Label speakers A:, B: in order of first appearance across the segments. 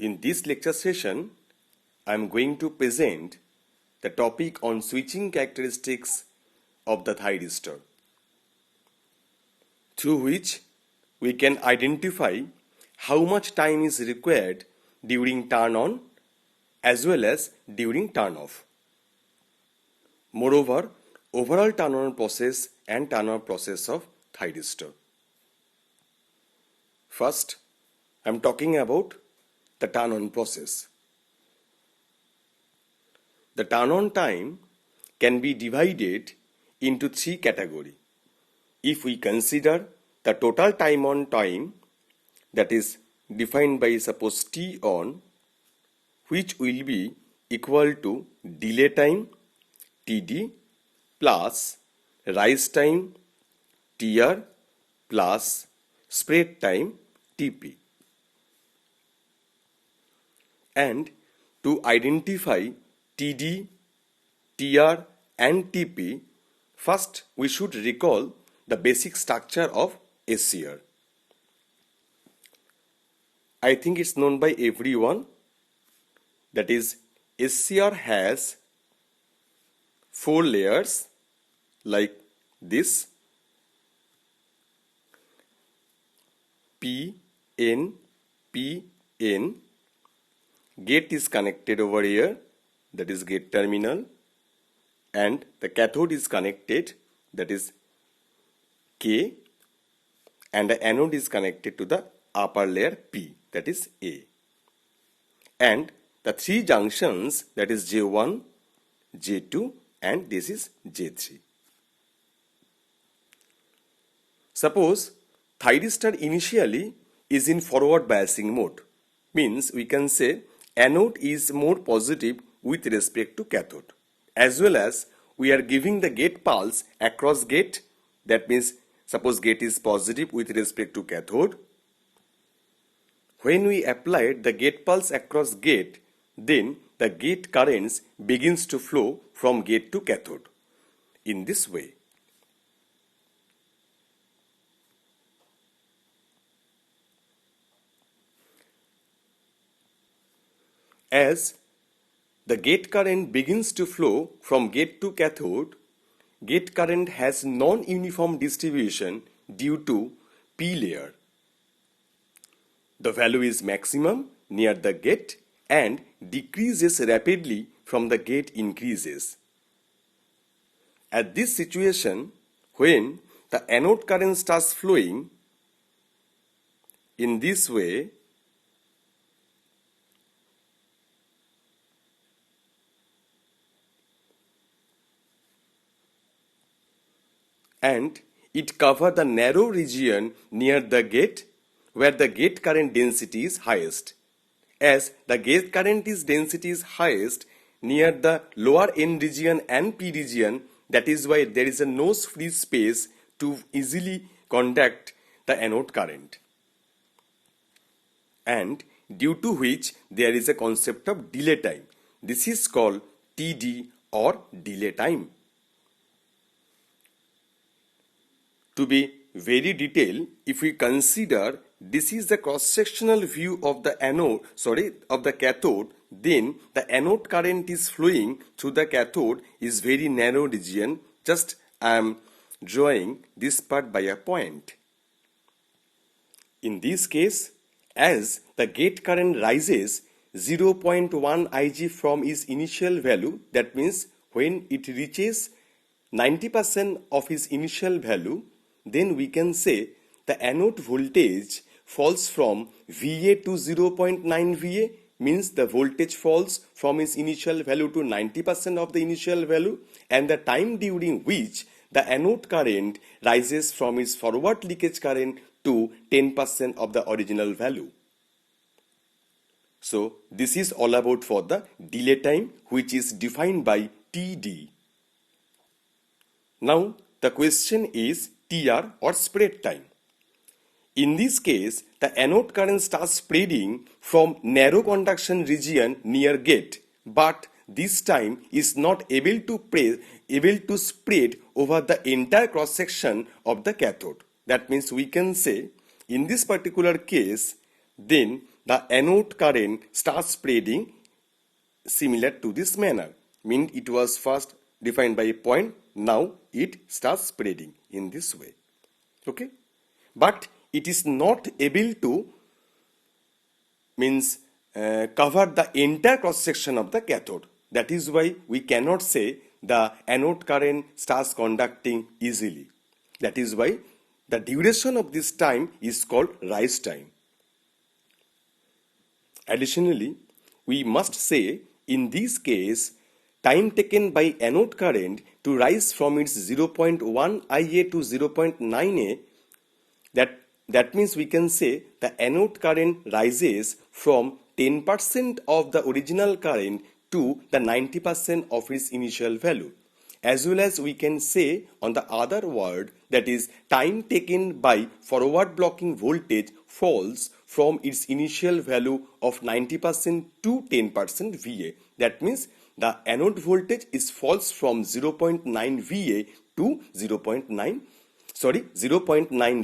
A: In this lecture session, I am going to present the topic on switching characteristics of the thyristor, through which we can identify how much time is required during turn on as well as during turn off. Moreover, overall turn on process and turn off process of thyristor. First, I am talking about the turn on process. The turn on time can be divided into three categories. If we consider the total time on time, that is defined by suppose T on, which will be equal to delay time TD plus rise time TR plus spread time TP. And to identify TD, TR and TP, first we should recall the basic structure of SCR. I think it's known by everyone, that is SCR has 4 layers like this: P, N, P, N. Gate is connected over here, that is gate terminal, and the cathode is connected, that is K, and the anode is connected to the upper layer P, that is A. And the 3 junctions, that is J1, J2 and this is J3. Suppose thyristor initially is in forward biasing mode, means we can say anode is more positive with respect to cathode, as well as we are giving the gate pulse across gate, that means suppose gate is positive with respect to cathode. When we applied the gate pulse across gate, then the gate currents begins to flow from gate to cathode in this way. As the gate current begins to flow from gate to cathode, gate current has non-uniform distribution due to P layer. The value is maximum near the gate and decreases rapidly from the gate increases. At this situation, when the anode current starts flowing in this way, and it covers the narrow region near the gate where the gate current density is highest. As the gate current density is highest near the lower N region and P region, that is why there is a no free space to easily conduct the anode current, and due to which there is a concept of delay time. This is called TD or delay time. To be very detailed, if we consider this is the cross-sectional view of the cathode, then the anode current is flowing through the cathode is very narrow region. Just I am drawing this part by a point. In this case, as the gate current rises 0.1 Ig from its initial value, that means when it reaches 90% of its initial value, then we can say the anode voltage falls from VA to 0.9 VA, means the voltage falls from its initial value to 90% of the initial value, and the time during which the anode current rises from its forward leakage current to 10% of the original value. So this is all about for the delay time, which is defined by TD. Now the question is TR or spread time. In this case, the anode current starts spreading from narrow conduction region near gate, but this time is not able to spread over the entire cross section of the cathode. That means we can say in this particular case, then the anode current starts spreading similar to this manner. Mean it was first defined by a point, now it starts spreading in this way. Okay? But it is not able to cover the entire cross section of the cathode. That is why we cannot say the anode current starts conducting easily. That is why the duration of this time is called rise time. Additionally, we must say in this case, time taken by anode current to rise from its 0.1 IA to 0.9 A, that means we can say the anode current rises from 10% of the original current to the 90% of its initial value. As well as we can say on the other word, that is time taken by forward blocking voltage falls from its initial value of 90% to 10% VA. That means the anode voltage falls from 0.9 VA to 0.9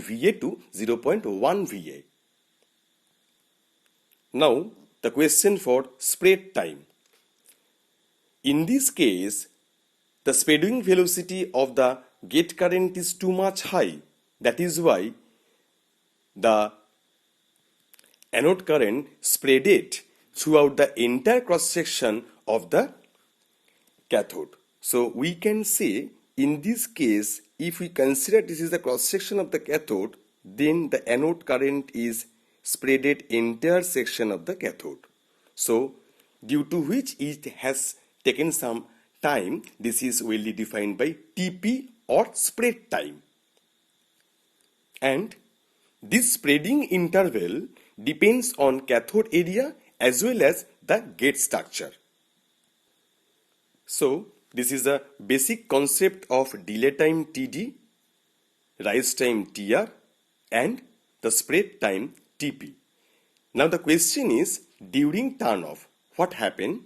A: VA to 0.1 VA. Now the question for spread time. In this case, the spreading velocity of the gate current is too much high. That is why the anode current spreaded throughout the entire cross section of the cathode. So we can say in this case, if we consider this is the cross section of the cathode, then the anode current is spreaded entire section of the cathode. So due to which it has taken some time, this is really defined by TP or spread time. And this spreading interval depends on cathode area as well as the gate structure. So this is a basic concept of delay time TD, rise time TR, and the spread time TP. Now the question is, during turn off, what happened?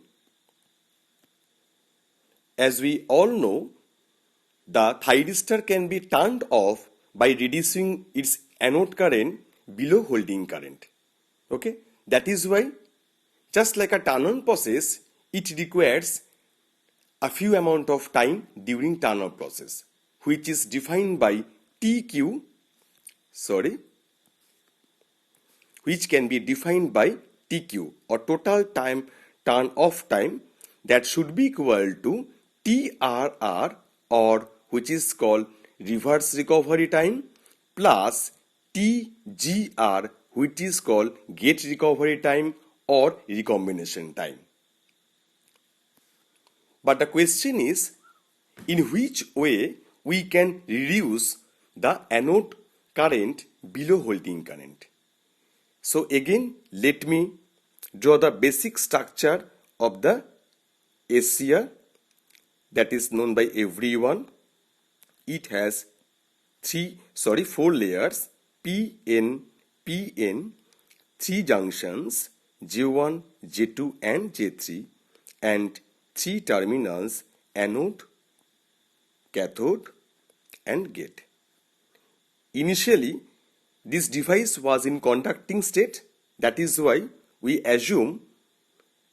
A: As we all know, the thyristor can be turned off by reducing its anode current below holding current. Okay, that is why just like a turn-on process, it requires a few amount of time during turn-off process, which is defined by TQ, which can be defined by TQ or total time turn-off time, that should be equal to TRR, or which is called reverse recovery time, plus TGR, which is called gate recovery time or recombination time. But the question is, in which way we can reduce the anode current below holding current? So again, let me draw the basic structure of the SCR that is known by everyone. It has four layers, PN, 3 junctions, J1, J2 and J3, and 3 terminals, anode, cathode and gate. Initially, this device was in conducting state. That is why we assume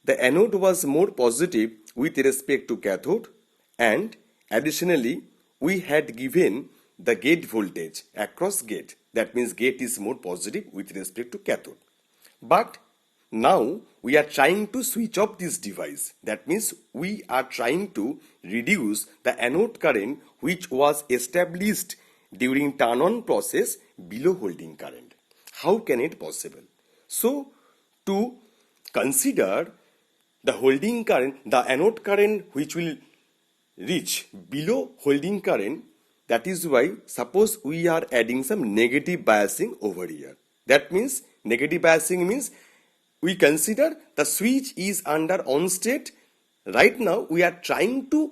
A: the anode was more positive with respect to cathode, and additionally we had given the gate voltage across gate. That means gate is more positive with respect to cathode. But now we are trying to switch off this device. That means we are trying to reduce the anode current which was established during turn-on process below holding current. How can it possible? So to consider the holding current, the anode current which will reach below holding current, that is why suppose we are adding some negative biasing over here. That means negative biasing means we consider the switch is under on state. Right now we are trying to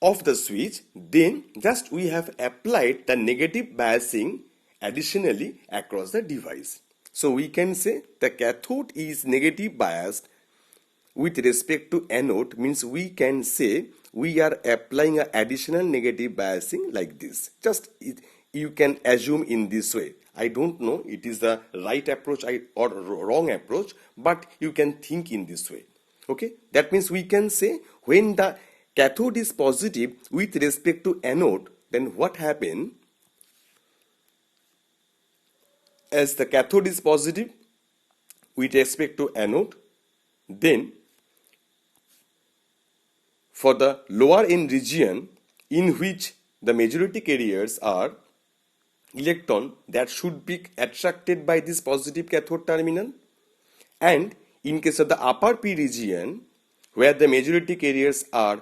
A: off the switch, then just we have applied the negative biasing additionally across the device. So we can say the cathode is negative biased with respect to anode, means we can say we are applying an additional negative biasing like this. Just you can assume in this way. I don't know it is the right approach or wrong approach, but you can think in this way. Okay, that means we can say when the cathode is positive with respect to anode, then what happen? As the cathode is positive with respect to anode, then for the lower n region in which the majority carriers are electron that should be attracted by this positive cathode terminal, and in case of the upper p region where the majority carriers are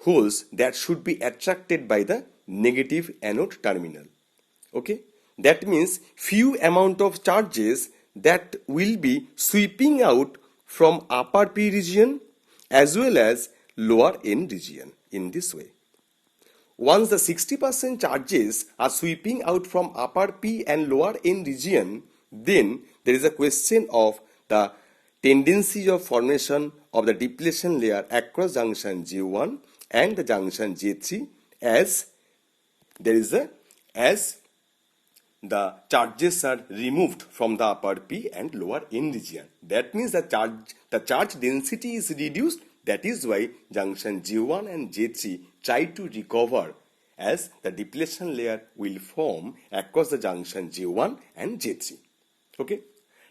A: holes that should be attracted by the negative anode terminal. Okay, that means few amount of charges that will be sweeping out from upper p region as well as lower n region in this way. Once the 60% charges are sweeping out from upper p and lower n region, then there is a question of the tendency of formation of the depletion layer across junction J1 and the junction J3 as the charges are removed from the upper p and lower n region. That means the charge density is reduced. That is why junction J1 and J3 try to recover as the depletion layer will form across the junction J1 and J3. Okay.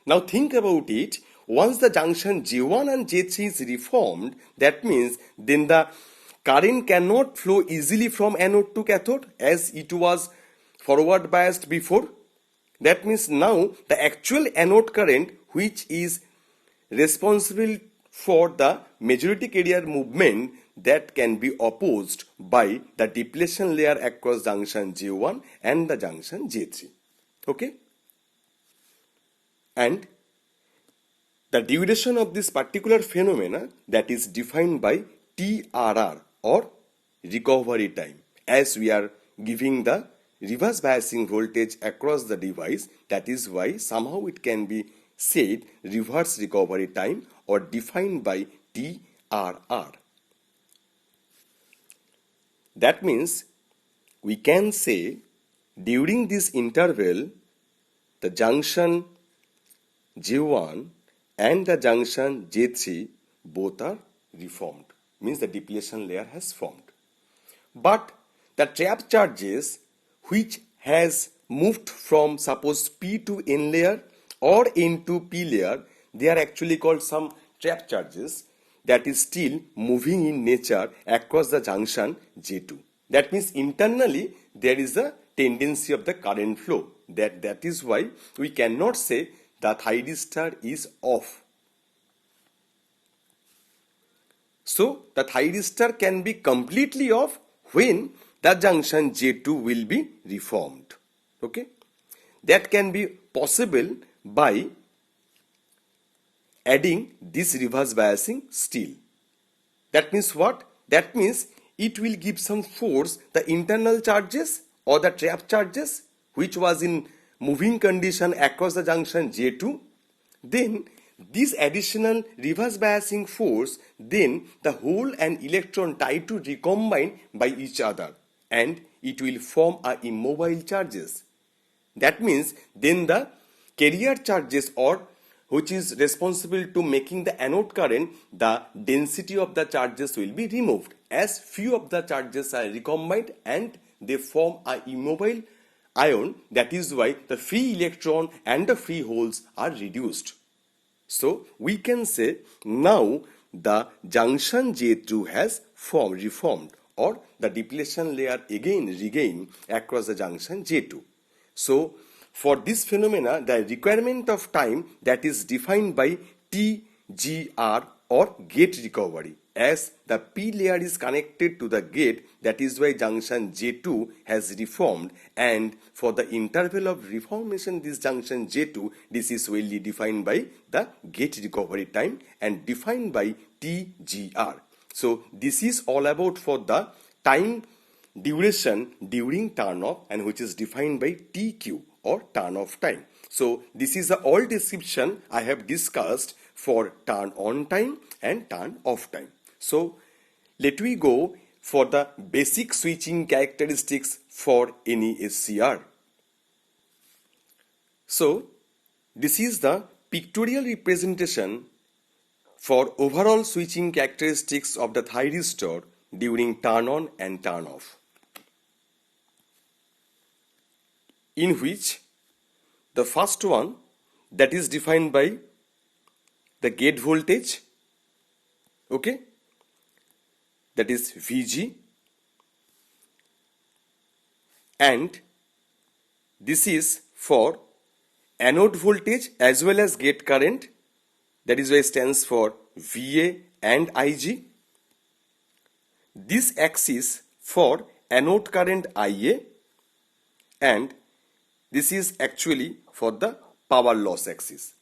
A: Now think about it. Once the junction J1 and J3 is reformed, that means then the current cannot flow easily from anode to cathode as it was forward biased before. That means now the actual anode current, which is responsible for the majority carrier movement, that can be opposed by the depletion layer across junction J1 and the junction J3. Okay? And the duration of this particular phenomena, that is defined by TRR or recovery time, as we are giving the reverse biasing voltage across the device. That is why somehow it can be said reverse recovery time or defined by TRR. That means we can say during this interval the junction J1 and the junction J3 both are reformed, means the depletion layer has formed. But the trap charges which has moved from suppose P to N layer or N to P layer, they are actually called some trap charges that is still moving in nature across the junction J2. That means internally there is a tendency of the current flow. That is why we cannot say the thyristor is off. So the thyristor can be completely off when the junction J2 will be reformed. Okay, that can be possible by adding this reverse biasing still. That means what? That means it will give some force the internal charges or the trap charges which was in moving condition across the junction J2. Then this additional reverse biasing force, then the hole and electron try to recombine by each other and it will form a immobile charges. That means then the carrier charges or which is responsible to making the anode current, the density of the charges will be removed as few of the charges are recombined and they form a immobile ion. That is why the free electron and the free holes are reduced. So we can say now the junction J2 has reformed or the depletion layer again regain across the junction J2. So for this phenomena, the requirement of time that is defined by TGR or gate recovery, as the P layer is connected to the gate, that is why junction J2 has reformed, and for the interval of reformation this junction J2, this is well defined by the gate recovery time and defined by TGR. So this is all about for the time duration during turn off and which is defined by TQ or turn off time. So this is the all description I have discussed for turn on time and turn off time. So let we go for the basic switching characteristics for any SCR. So, this is the pictorial representation for overall switching characteristics of the thyristor during turn on and turn off, in which the first one, that is defined by the gate voltage, okay, that is Vg, and this is for anode voltage as well as gate current, that is why it stands for Va and Ig. This axis for anode current Ia, and this is actually for the power loss axis.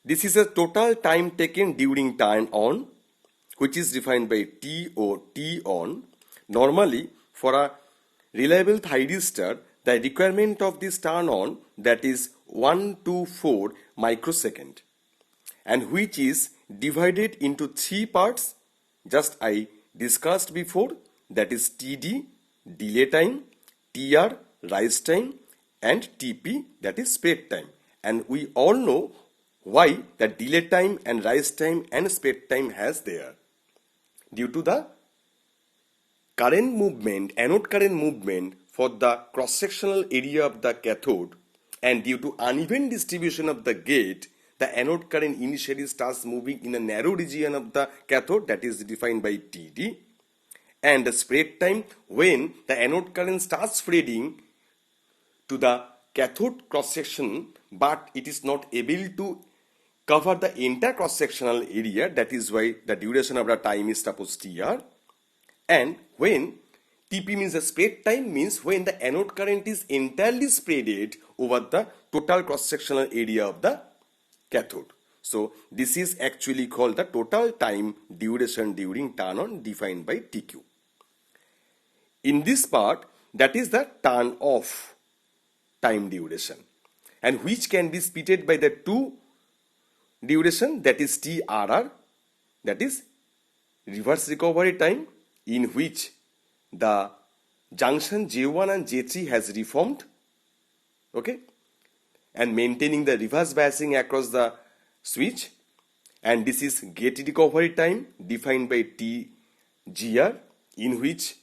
A: This is a total time taken during turn on, which is defined by T or T on. Normally, for a reliable thyristor, the requirement of this turn on, that is 124 microsecond, and which is divided into three parts, just I discussed before, that is TD, delay time, TR, rise time, and TP, that is spread time. And we all know why the delay time and rise time and spread time has there. Due to the current movement, anode current movement for the cross-sectional area of the cathode, and due to uneven distribution of the gate, the anode current initially starts moving in a narrow region of the cathode, that is defined by TD, and the spread time when the anode current starts spreading to the cathode cross-section, but it is not able to cover the entire cross-sectional area, that is why the duration of the time is supposed TR. And when TP means the spread time, means when the anode current is entirely spreaded over the total cross-sectional area of the cathode. So this is actually called the total time duration during turn on, defined by TQ. In this part, that is the turn off time duration, and which can be splitted by the two duration, that is TRR, that is reverse recovery time, in which the junction J1 and J3 has reformed, okay, and maintaining the reverse biasing across the switch, and this is gate recovery time defined by TGR, in which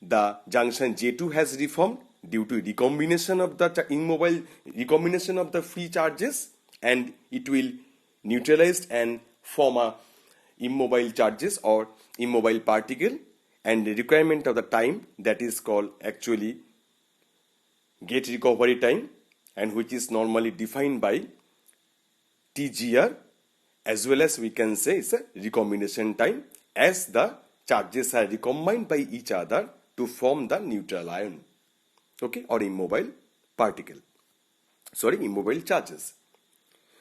A: the junction J2 has reformed due to recombination of the free charges, and it will neutralize and form a immobile charges or immobile particle, and the requirement of the time, that is called actually gate recovery time, and which is normally defined by TGR, as well as we can say it's a recombination time, as the charges are recombined by each other to form the neutral ion, okay, or immobile charges.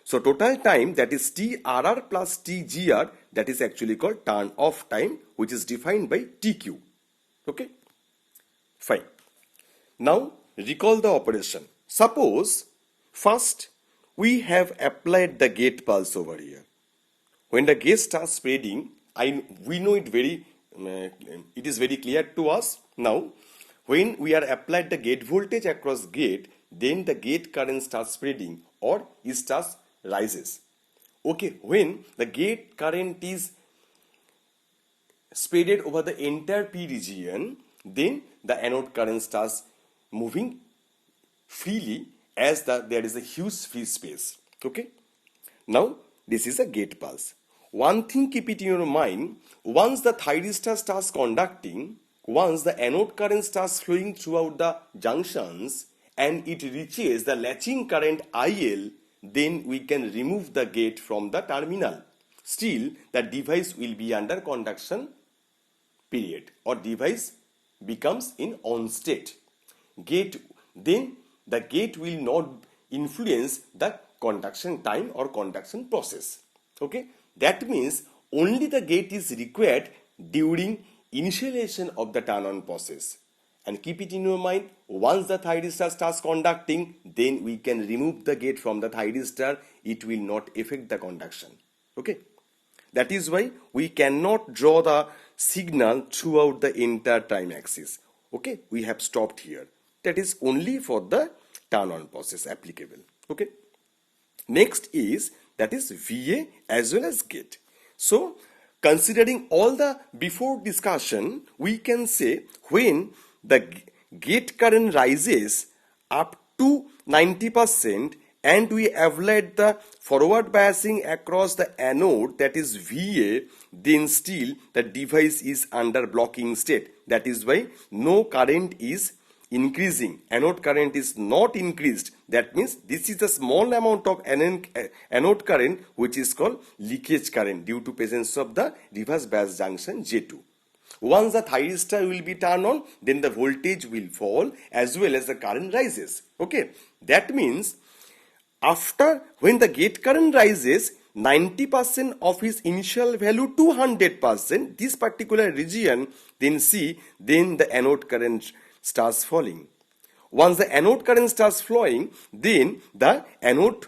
A: So total time, that is TRR plus TGR, that is actually called turn off time, which is defined by TQ. Okay, fine. Now recall the operation. Suppose first we have applied the gate pulse over here. When the gate starts spreading, we know it is very clear to us now. When we are applied the gate voltage across gate, then the gate current starts spreading, or it starts rises. Okay, when the gate current is spreaded over the entire P region, then the anode current starts moving freely, as there is a huge free space. Okay, now this is a gate pulse. One thing, keep it in your mind, once the thyristor starts conducting, once the anode current starts flowing throughout the junctions and it reaches the latching current IL, then we can remove the gate from the terminal. Still, the device will be under conduction period, or device becomes in on state. Then the gate will not influence the conduction time or conduction process. Okay, that means only the gate is required during initialization of the turn on process. And keep it in your mind, once the thyristor starts conducting, then we can remove the gate from the thyristor. It will not affect the conduction. Okay, That is why we cannot draw the signal throughout the entire time axis. Okay, we have stopped here. That is only for the turn on process applicable. Okay. Next is that is VA as well as gate. So considering all the before discussion, we can say when the gate current rises up to 90% and we applied the forward biasing across the anode, that is VA, then still the device is under blocking state. That is why no current is increasing, anode current is not increased. That means this is a small amount of anode current which is called leakage current due to presence of the reverse bias junction J2. Once the thyristor will be turned on, then the voltage will fall as well as the current rises. Okay, that means after when the gate current rises 90% of its initial value to 100%, this particular region, then the anode current starts falling. Once the anode current starts flowing, then the anode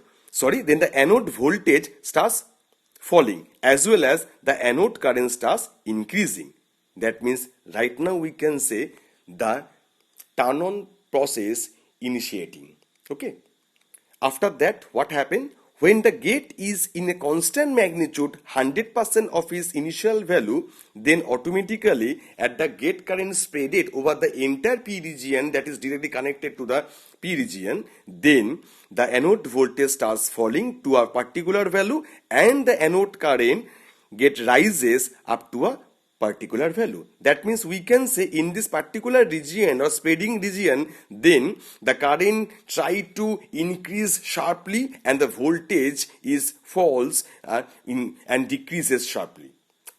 A: voltage starts falling as well as the anode current starts increasing. That means right now we can say the turn on process initiating. Okay. After that, what happened? When the gate is in a constant magnitude 100% of its initial value, then automatically at the gate current spreaded over the entire P region that is directly connected to the P region, then the anode voltage starts falling to a particular value and the anode current rises up to a particular value. That means we can say in this particular region or spreading region, then the current try to increase sharply and the voltage is falls and decreases sharply,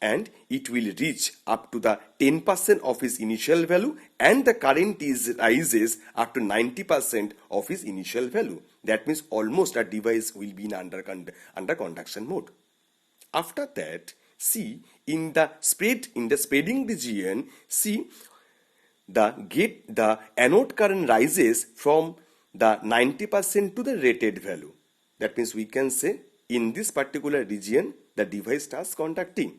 A: and it will reach up to the 10% of its initial value and the current rises up to 90% of its initial value. That means almost a device will be in under conduction mode. After that, see in the spreading region, see the anode current rises from the 90% to the rated value. That means we can say in this particular region the device starts conducting,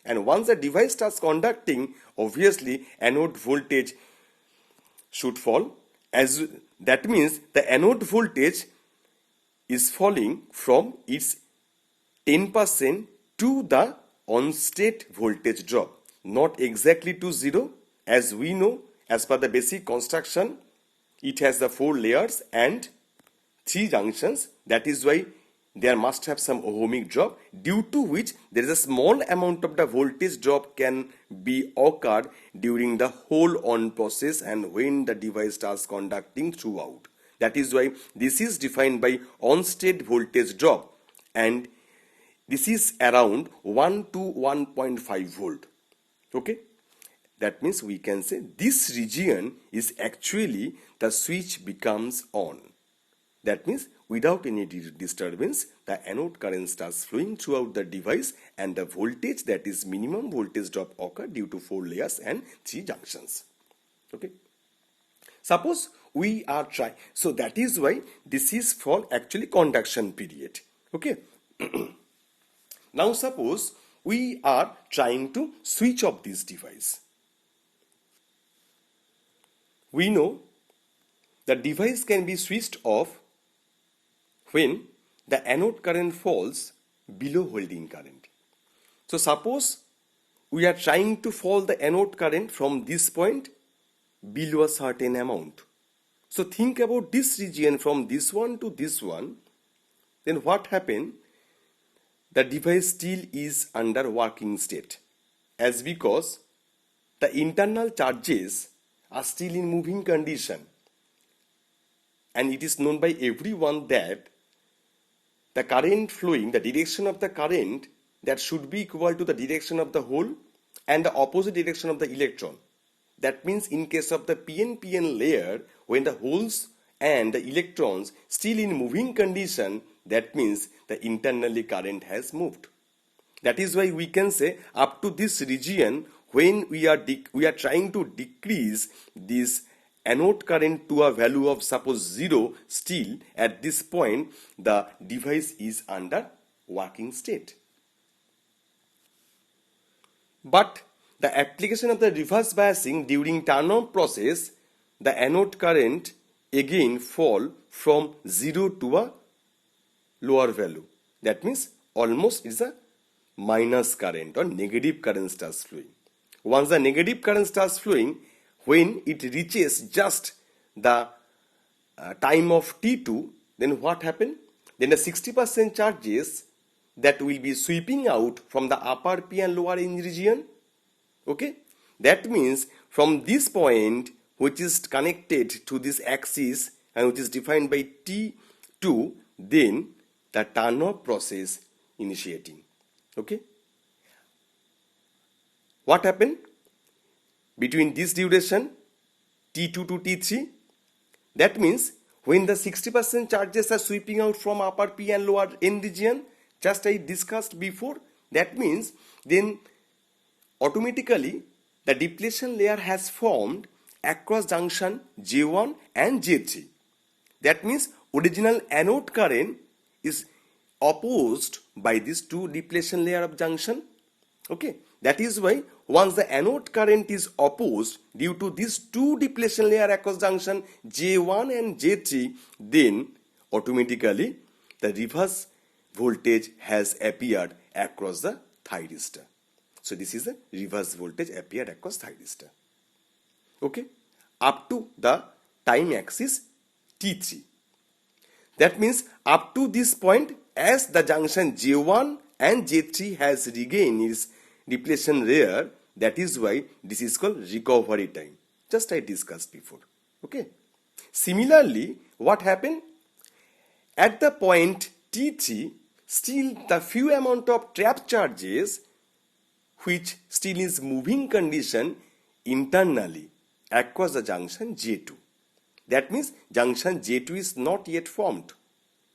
A: and once the device starts conducting, obviously anode voltage should fall. As that means the anode voltage is falling from its 10% to the on-state voltage drop, not exactly to zero. As we know, as per the basic construction, it has the 4 layers and 3 junctions. That is why there must have some ohmic drop, due to which there is a small amount of the voltage drop can be occurred during the whole on process and when the device starts conducting throughout. That is why this is defined by on-state voltage drop, and this is around 1 to 1.5 volt. Okay, that means we can say this region is actually the switch becomes on. That means without any disturbance, the anode current starts flowing throughout the device and the voltage, that is minimum voltage drop, occur due to 4 layers and 3 junctions. Okay. Suppose we are trying, so that is why this is for actually conduction period. Okay. Now suppose we are trying to switch off this device. We know the device can be switched off when the anode current falls below holding current. So suppose we are trying to fall the anode current from this point below a certain amount. So think about this region from this one to this one. Then what happened? The device still is under working state, as because the internal charges are still in moving condition, and it is known by everyone that the current flowing, the direction of the current, that should be equal to the direction of the hole and the opposite direction of the electron. That means in case of the PN-PN layer, when the holes and the electrons still in moving condition, that means the internally current has moved. That is why we can say up to this region, when we are trying to decrease this anode current to a value of suppose 0, still at this point the device is under working state. But the application of the reverse biasing during turn-on process, the anode current again fall from 0 to a lower value. That means almost it's a minus current or negative current starts flowing. Once the negative current starts flowing, when it reaches just the time of T2, then what happened? Then the 60% charges that will be sweeping out from the upper P and lower N region. Okay, that means from this point, which is connected to this axis and which is defined by T2, then the turn-off process initiating. Okay, what happened between this duration T2 to T3? That means when the 60% charges are sweeping out from upper P and lower N region, just I discussed before, that means then automatically the depletion layer has formed across junction J1 and J3. That means original anode current is opposed by these two depletion layer of junction. Okay, that is why once the anode current is opposed due to these two depletion layer across junction J1 and J3, then automatically the reverse voltage has appeared across the thyristor. So this is the reverse voltage appeared across thyristor. Okay, up to the time axis T3. That means up to this point, as the junction J1 and J3 has regained its depletion layer, that is why this is called recovery time. Just I discussed before. Okay. Similarly, what happened? At the point T3, still the few amount of trapped charges which still is moving condition internally across the junction J2. That means junction J2 is not yet formed.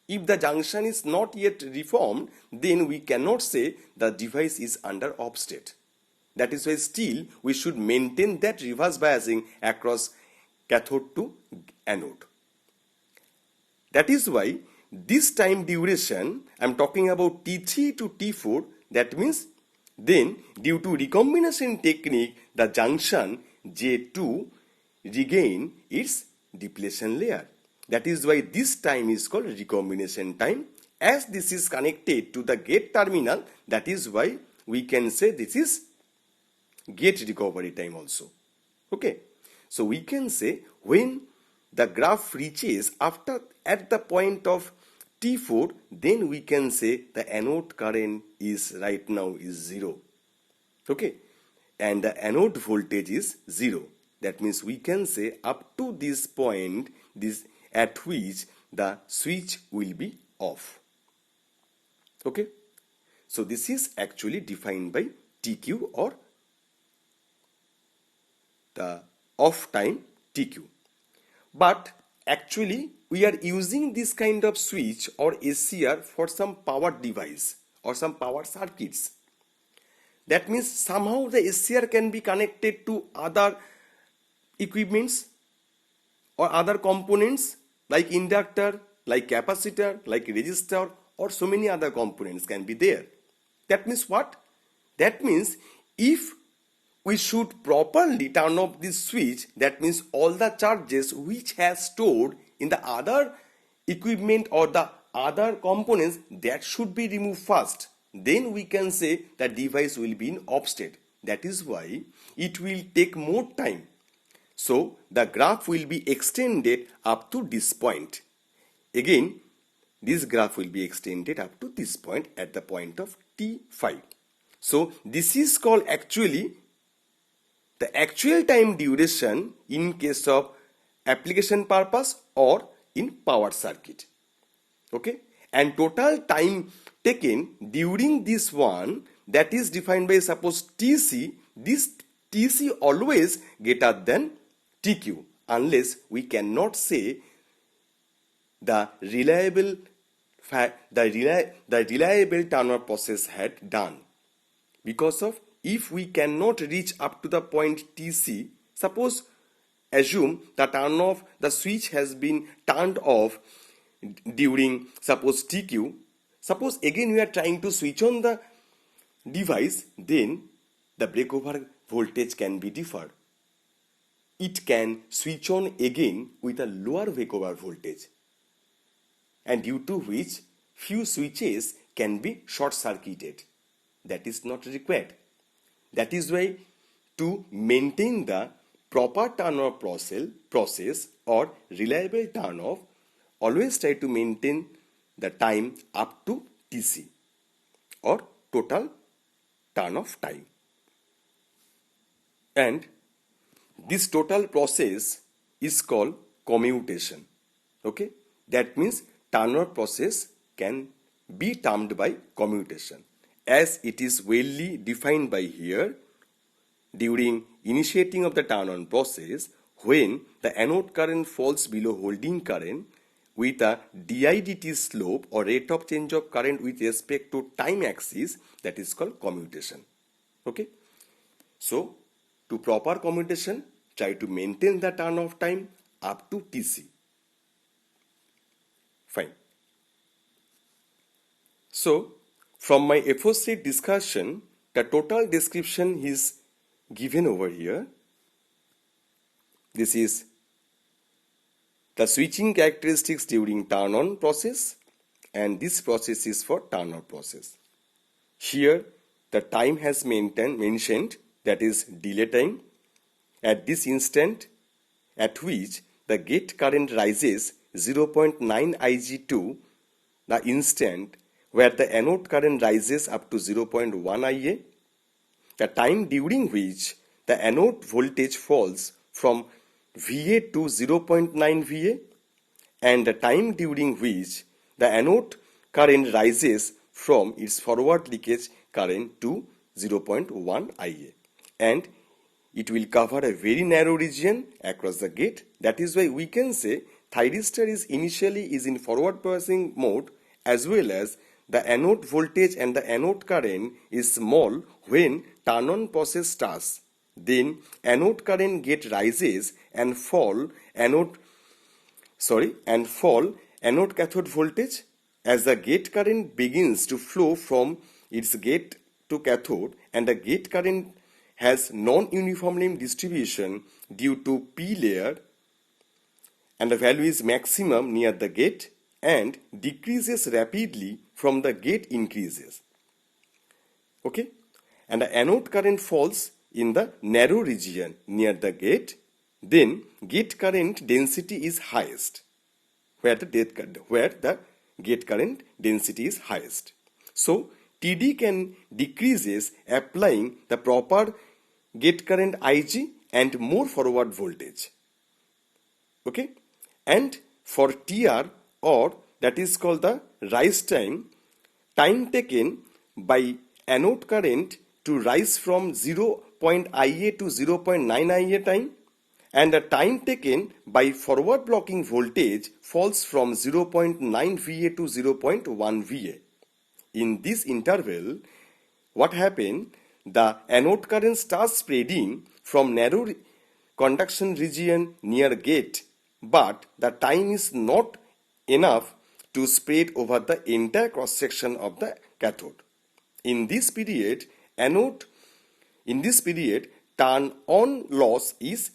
A: If the junction is not yet reformed, then we cannot say the device is under off state. That is why still we should maintain that reverse biasing across cathode to anode. That is why this time duration, I am talking about T3 to T4, that means then due to recombination technique, the junction J2 regain its depletion layer. That is why this time is called recombination time. As this is connected to the gate terminal, that is why we can say this is gate recovery time also. Okay, so we can say when the graph reaches at the point of T4, then we can say the anode current is right now is 0. Okay, and the anode voltage is 0. That means we can say up to this point, this at which the switch will be off. Okay, so this is actually defined by TQ or the off time TQ. But actually we are using this kind of switch or SCR for some power device or some power circuits. That means somehow the SCR can be connected to other equipments or other components like inductor, like capacitor, like resistor, or so many other components can be there. That means what? That means if we should properly turn off this switch, that means all the charges which has stored in the other equipment or the other components, that should be removed first. Then we can say the device will be in off state. That is why it will take more time. So the graph will be extended up to this point. Again, this graph will be extended up to this point at the point of T5. So this is called actually the actual time duration in case of application purpose or in power circuit. Okay, and total time taken during this one, that is defined by suppose TC. This TC always greater than TQ unless we cannot say the reliable turnover process had done. Because of if we cannot reach up to the point TC, suppose assume the switch has been turned off during suppose TQ. Suppose again we are trying to switch on the device, then the breakover voltage can be differ. It can switch on again with a lower breakover voltage, and due to which few switches can be short-circuited. That is not required. That is why to maintain the proper turn-off process or reliable turn-off, always try to maintain the time up to TC or total turn-off time. And this total process is called commutation. Okay? That means turn-off process can be termed by commutation, as it is well defined by here. During initiating of the turn-on process, when the anode current falls below holding current with a dIdt slope or rate of change of current with respect to time axis, that is called commutation. Okay? So, to proper commutation, try to maintain the turn-off time up to TC. Fine. So, from my aforesaid discussion, the total description is given over here. This is the switching characteristics during turn-on process, and this process is for turn-off process. Here, the time has mentioned, that is delay time, at this instant at which the gate current rises 0.9 Ig to the instant where the anode current rises up to 0.1 Ia, the time during which the anode voltage falls from VA to 0.9 VA, and the time during which the anode current rises from its forward leakage current to 0.1 Ia. And it will cover a very narrow region across the gate. That is why we can say thyristor is initially in forward biasing mode, as well as the anode voltage and the anode current is small when turn-on process starts. Then anode current gate rises and fall anode cathode voltage as the gate current begins to flow from its gate to cathode, and the gate current has non-uniform distribution due to P layer, and the value is maximum near the gate and decreases rapidly from the gate increases. Okay? And the anode current falls in the narrow region near the gate, then gate current density is highest, where the gate current density is highest. So, TD can decreases applying the proper gate current Ig and more forward voltage. Okay? And for TR, or that is called the rise time taken by anode current to rise from 0.Ia to 0.9 Ia time, and the time taken by forward blocking voltage falls from 0.9 VA to 0.1 VA. In this interval, what happened? The anode current starts spreading from narrow conduction region near gate, but the time is not enough to spread over the entire cross section of the cathode. In this period, turn-on loss is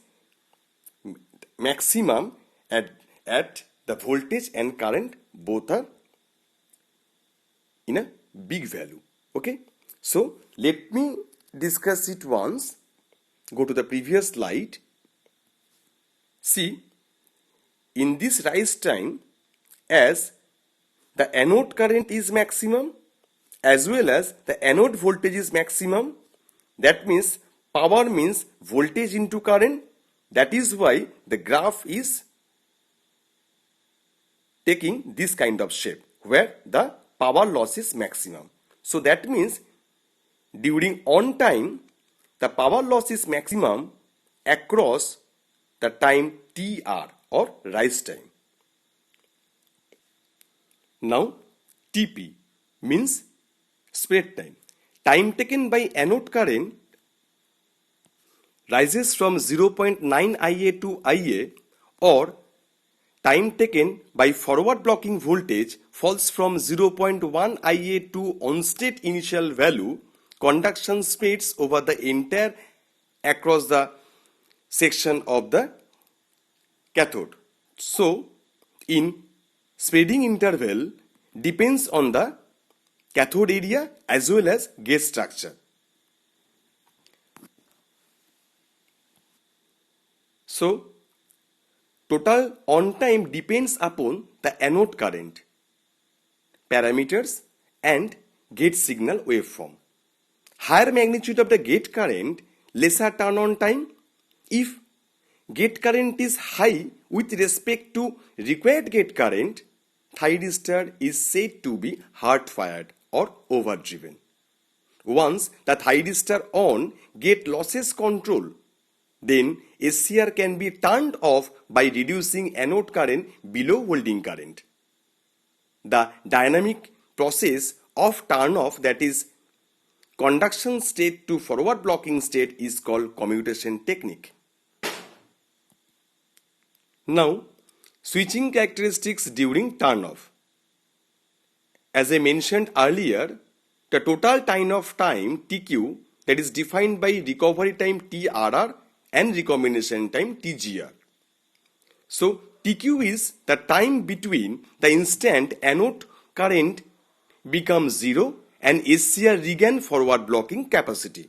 A: maximum at the voltage and current both are in a big value. Okay? So, let me discuss it once. Go to the previous slide. See, in this rise time, as the anode current is maximum as well as the anode voltage is maximum, that means power means voltage into current. That is why the graph is taking this kind of shape where the power loss is maximum. So that means during on time, the power loss is maximum across the time TR or rise time. Now TP means spread time. Time taken by anode current rises from 0.9 Ia to Ia, or time taken by forward blocking voltage falls from 0.1 Ia to on-state initial value conduction spreads over the entire across the section of the cathode. So, in spreading interval depends on the cathode area as well as gate structure. So, total on time depends upon the anode current, parameters and gate signal waveform. Higher magnitude of the gate current, lesser turn on time. If gate current is high with respect to required gate current, thyristor is said to be hard fired or overdriven. Once the thyristor on, gate losses control. Then SCR can be turned off by reducing anode current below holding current. The dynamic process of turn off, that is conduction state to forward blocking state, is called commutation technique. Now, switching characteristics during turn off. As I mentioned earlier, the total time of time TQ, that is defined by recovery time TRR and recombination time TGR. So TQ is the time between the instant anode current becomes zero and SCR regain forward blocking capacity.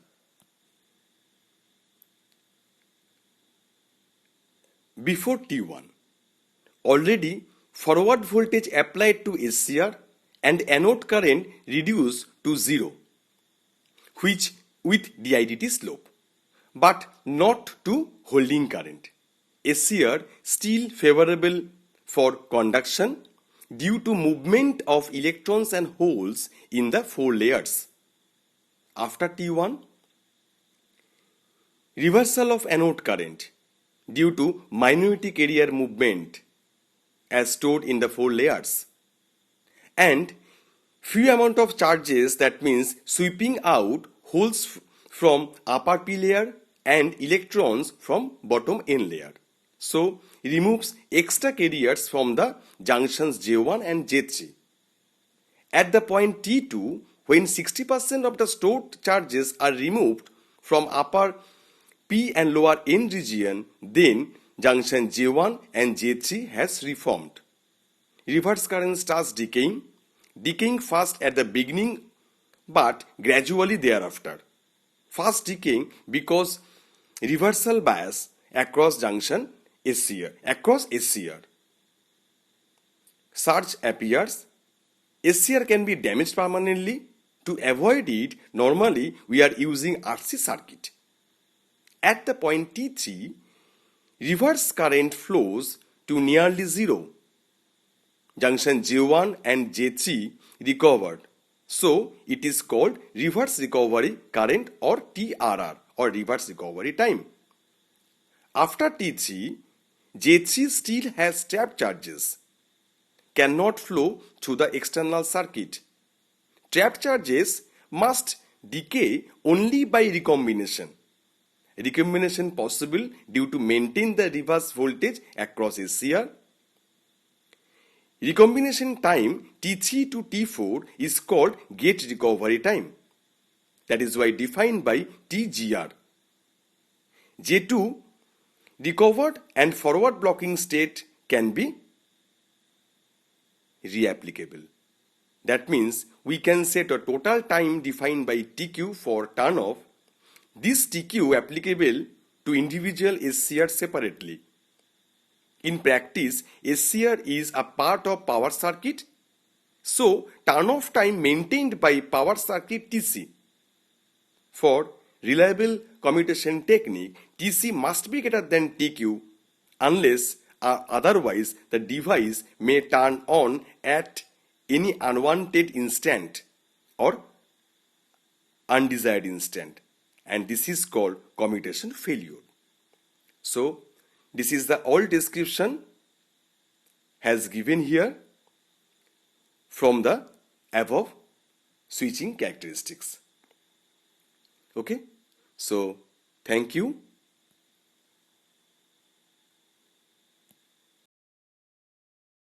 A: Before T1, already forward voltage applied to SCR and anode current reduced to zero, which with dIdt slope, but not to holding current. SCR still favorable for conduction due to movement of electrons and holes in the 4 layers. After T1, reversal of anode current due to minority carrier movement as stored in the 4 layers, and few amount of charges, that means sweeping out holes from upper p layer and electrons from bottom n layer. So removes extra carriers from the junctions J1 and J3. At the point T2, when 60% of the stored charges are removed from upper P and lower N region, then junction J1 and J3 has reformed. Reverse current starts decaying first at the beginning but gradually thereafter. Fast decaying because reversal bias across junction SCR. Surge appears. SCR can be damaged permanently. To avoid it, normally we are using RC circuit. At the point T3, reverse current flows to nearly zero. Junction J1 and J3 recovered. So it is called reverse recovery current or TRR or reverse recovery time. After T3, J3 still has trapped charges, cannot flow through the external circuit. Trapped charges must decay only by recombination. Recombination possible due to maintain the reverse voltage across SCR. Recombination time T3 to T4 is called gate recovery time. That is why defined by TGR. J2 recovered and forward blocking state can be reapplicable. That means we can set a total time defined by TQ for turn off. This TQ applicable to individual SCR separately. In practice, SCR is a part of power circuit, so turn off time maintained by power circuit TC. For reliable commutation technique, TC must be greater than TQ unless otherwise the device may turn on at any unwanted instant or undesired instant, and this is called commutation failure. So this is the all description has given here from the above switching characteristics. Okay, so thank you.